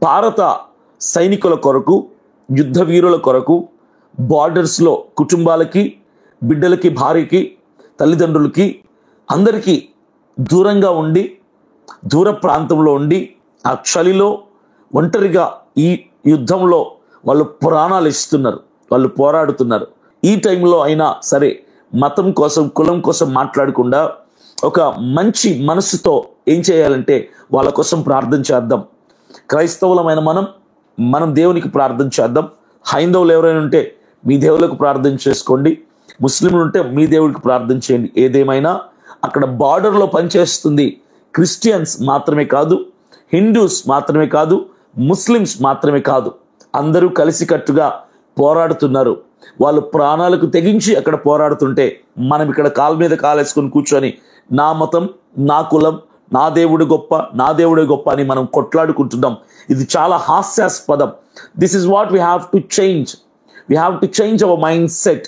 భారత సైనికుల కొరకు, యుద్ధ వీరుల కొరకు బార్డర్స్లో కుటుంబాలకి, బిడ్డలకి, భార్యకి, తల్లిదండ్రులకి అందరికీ దూరంగా ఉండి, దూర ప్రాంతంలో ఉండి ఆ చలిలో ఒంటరిగా ఈ యుద్ధంలో వాళ్ళు ప్రాణాలు ఇస్తున్నారు, వాళ్ళు పోరాడుతున్నారు. ఈ టైంలో అయినా సరే మతం కోసం, కులం కోసం మాట్లాడకుండా ఒక మంచి మనసుతో ఏం చేయాలంటే వాళ్ళ కోసం ప్రార్థన చేద్దాం. క్రైస్తవులమైన మనం దేవునికి ప్రార్థన చేద్దాం. హైందవులు ఎవరైనా ఉంటే మీ దేవులకు ప్రార్థన చేసుకోండి, ముస్లింలు ఉంటే మీ దేవుడికి ప్రార్థన చేయండి. ఏదేమైనా అక్కడ బార్డర్లో పనిచేస్తుంది క్రిస్టియన్స్ మాత్రమే కాదు, హిందూస్ మాత్రమే కాదు, ముస్లిమ్స్ మాత్రమే కాదు, అందరూ కలిసికట్టుగా పోరాడుతున్నారు. వాళ్ళు ప్రాణాలకు తెగించి అక్కడ పోరాడుతుంటే మనం ఇక్కడ కాళ్ళ మీద కాలేసుకొని కూర్చొని నా మతం, నా కులం, నా దేవుడు గొప్ప, నా దేవుడే గొప్ప అని మనం కొట్లాడుకుంటున్నాం. ఇది చాలా హాస్యాస్పదం. This is what we have to change. We have to change our mind set.